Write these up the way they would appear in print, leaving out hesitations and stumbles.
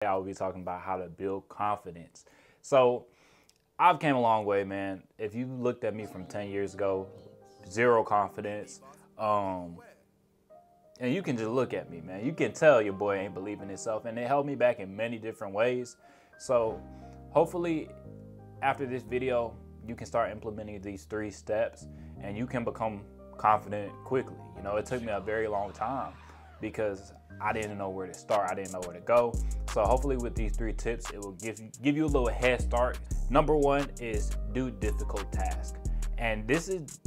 I will be talking about how to build confidence. So I've came a long way, man. If you looked at me from 10 years ago, zero confidence. And you can just look at me, man. You can tell your boy ain't believing himself, and it held me back in many different ways. So hopefully after this video, you can start implementing these 3 steps and you can become confident quickly. You know, it took me a very long time because I didn't know where to start. I didn't know where to go. So hopefully with these 3 tips, it will give you a little head start. Number 1 is do difficult tasks. And this is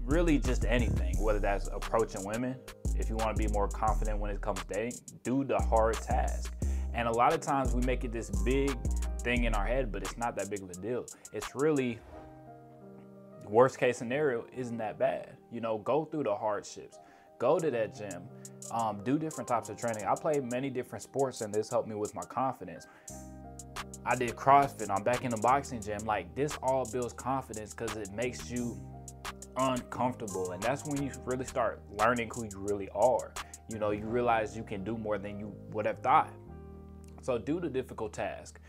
really just anything, whether that's approaching women. If you want to be more confident when it comes to dating, do the hard task. And a lot of times we make it this big thing in our head, but it's not that big of a deal. It's really, worst case scenario isn't that bad. You know, go through the hardships. Go to that gym, do different types of training. I played many different sports and this helped me with my confidence. I did CrossFit, I'm back in the boxing gym. Like, this all builds confidence because it makes you uncomfortable. And that's when you really start learning who you really are. You know, you realize you can do more than you would have thought. So do the difficult task.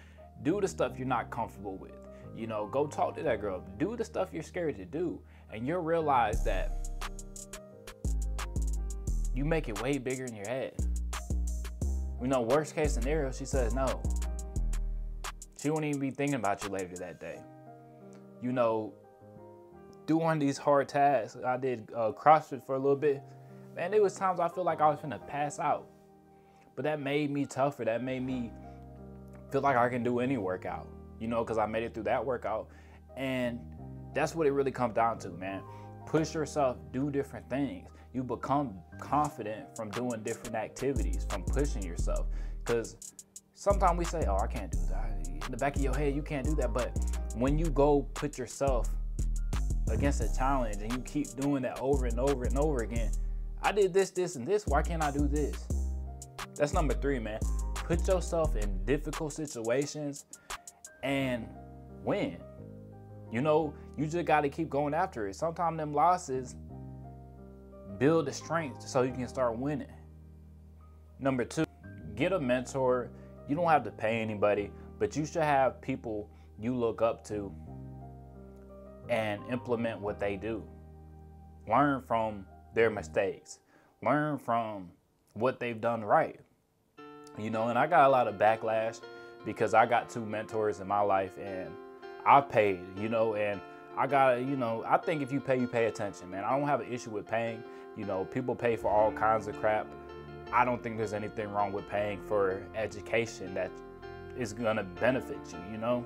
Do the stuff you're not comfortable with. You know, go talk to that girl. Do the stuff you're scared to do. And you'll realize that you make it way bigger in your head. You know, worst case scenario, she says no. She won't even be thinking about you later that day. You know, do one of these hard tasks. I did CrossFit for a little bit. Man, there was times I feel like I was finna pass out. But that made me tougher. That made me feel like I can do any workout. You know, because I made it through that workout. And that's what it really comes down to, man. Push yourself, do different things. You become confident from doing different activities, from pushing yourself. Because sometimes we say, oh, I can't do that. In the back of your head, you can't do that. But when you go put yourself against a challenge and you keep doing that over and over and over again, I did this, this, and this. Why can't I do this? That's number 3, man. Put yourself in difficult situations and win. You know, you just got to keep going after it. Sometimes them losses build the strength so you can start winning. Number 2, get a mentor. You don't have to pay anybody, but you should have people you look up to and implement what they do. Learn from their mistakes. Learn from what they've done right. You know, and I got a lot of backlash because I got 2 mentors in my life and I paid, you know, and I gotta, you know, I think if you pay attention, man. I don't have an issue with paying. You know, people pay for all kinds of crap. I don't think there's anything wrong with paying for education that is gonna benefit you, you know?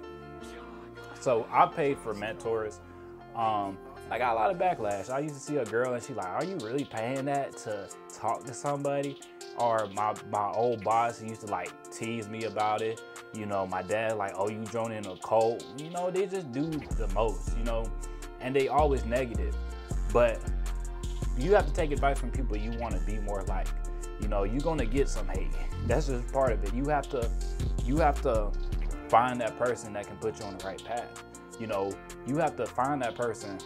So I paid for mentors. I got a lot of backlash. I used to see a girl and she's like, are you really paying that to talk to somebody? Or my old boss used to like tease me about it. You know, my dad like, oh, you joining a cult. You know, they just do the most, you know, and they always negative. But you have to take advice from people you want to be more like. You know, you're gonna get some hate. That's just part of it. You have to find that person that can put you on the right path. You know, you have to find that person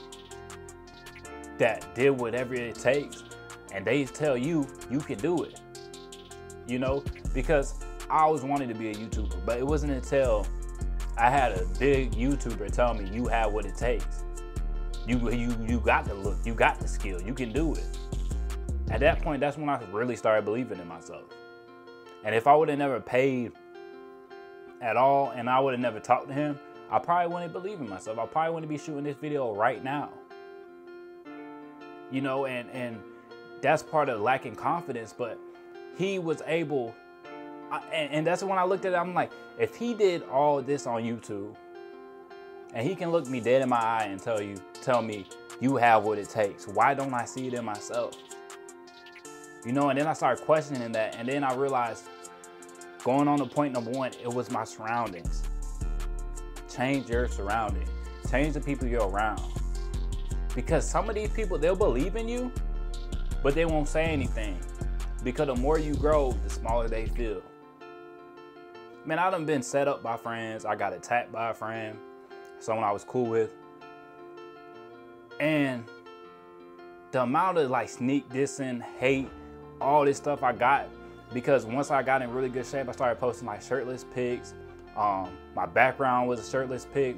that did whatever it takes and they tell you you can do it. You know, because I always wanted to be a YouTuber, but it wasn't until I had a big YouTuber tell me you have what it takes. You got the look, you got the skill, you can do it. At that point, that's when I really started believing in myself. And if I would have never paid at all and I would have never talked to him, I probably wouldn't believe in myself. I probably wouldn't be shooting this video right now. You know, and that's part of lacking confidence, but he was able, and that's when I looked at it, I'm like, if he did all this on YouTube, and he can look me dead in my eye and tell me, you have what it takes, why don't I see it in myself? You know, and then I started questioning that, and then I realized, going on to point number 1, it was my surroundings. Change your surroundings. Change the people you're around. Because some of these people, they'll believe in you, but they won't say anything. Because the more you grow, the smaller they feel. Man, I done been set up by friends. I got attacked by a friend, someone I was cool with. And the amount of like sneak dissing, hate, all this stuff I got because once I got in really good shape, I started posting like shirtless pics. My background was a shirtless pic.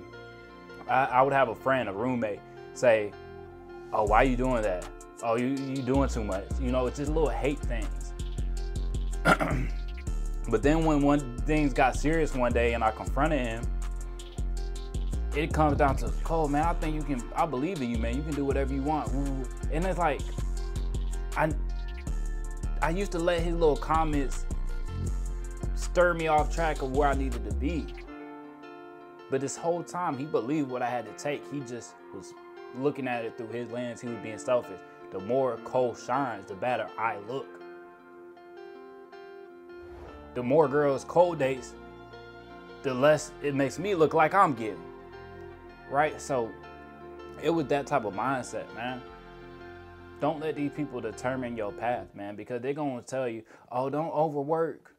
I would have a friend, a roommate, say, "Oh, why are you doing that? Oh, you doing too much." You know, it's just little hate things. But then when things got serious one day and I confronted him, it comes down to, "Cole, man, I think you can, I believe in you, man. You can do whatever you want." And it's like, I used to let his little comments stir me off track of where I needed to be. But this whole time, he believed what I had to take. He just was looking at it through his lens. He was being selfish. The more Cole shines, the better I look. The more girls Cole dates, the less it makes me look like I'm getting. Right? So it was that type of mindset, man. Don't let these people determine your path, man, because they're going to tell you, "Oh, don't overwork.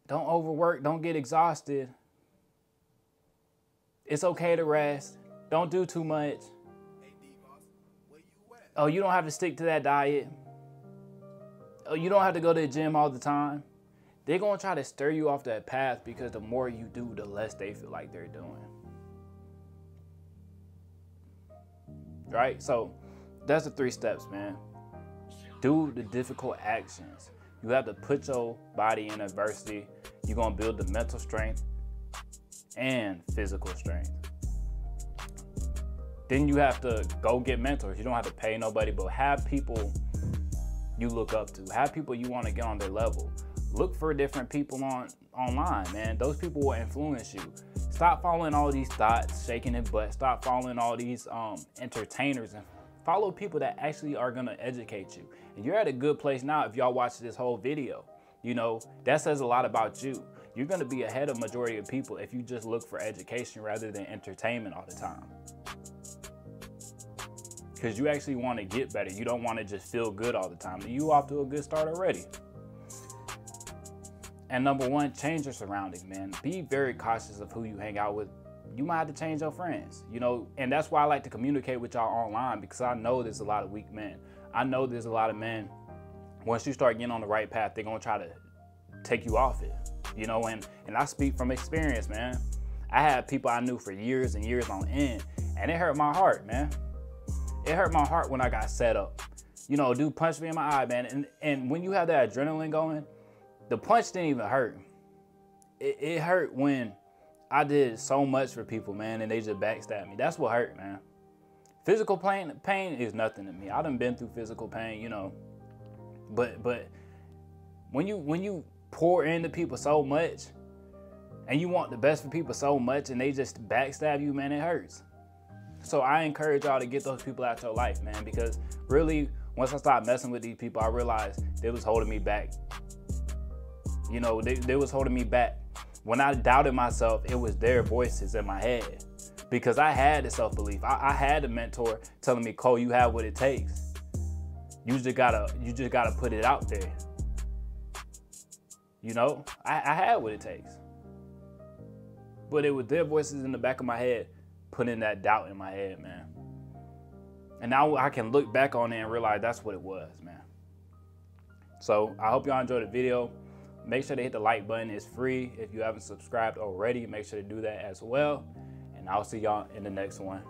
Don't overwork. Don't get exhausted. It's okay to rest. Don't do too much. Oh, you don't have to stick to that diet. Oh, you don't have to go to the gym all the time." They're going to try to stir you off that path because the more you do, the less they feel like they're doing. Right? So that's the 3 steps, man. Do the difficult actions. You have to put your body in adversity. You're going to build the mental strength and physical strength. Then you have to go get mentors. You don't have to pay nobody, but have people you look up to. Have people you want to get on their level. Look for different people online, man. Those people will influence you. Stop following all these thoughts, shaking their butt. Stop following all these entertainers, and follow people that actually are gonna educate you. And you're at a good place now if y'all watch this whole video. You know, that says a lot about you. You're gonna be ahead of majority of people if you just look for education rather than entertainment all the time. Because you actually want to get better. You don't want to just feel good all the time. You off to a good start already. And number 1, change your surroundings, man. Be very cautious of who you hang out with. You might have to change your friends, you know, and that's why I like to communicate with y'all online, because I know there's a lot of weak men. I know there's a lot of men, once you start getting on the right path, they're going to try to take you off it, you know, and I speak from experience, man. I had people I knew for years and years on end, and it hurt my heart, man. It hurt my heart when I got set up. You know, a dude punched me in my eye, man, and when you have that adrenaline going, the punch didn't even hurt. It hurt when I did so much for people, man, and they just backstabbed me. That's what hurt, man. Physical pain is nothing to me. I done been through physical pain, you know. But when you pour into people so much, and you want the best for people so much, and they just backstab you, man, it hurts. So I encourage y'all to get those people out your life, man, because really, once I started messing with these people, I realized they was holding me back. You know, they was holding me back. When I doubted myself, it was their voices in my head, because I had the self-belief. I had a mentor telling me, "Cole, you have what it takes. You just gotta put it out there." You know, I had what it takes. But it was their voices in the back of my head putting that doubt in my head, man. And now I can look back on it and realize that's what it was, man. So I hope y'all enjoyed the video. Make sure to hit the like button. It's free. If you haven't subscribed already, make sure to do that as well. And I'll see y'all in the next one.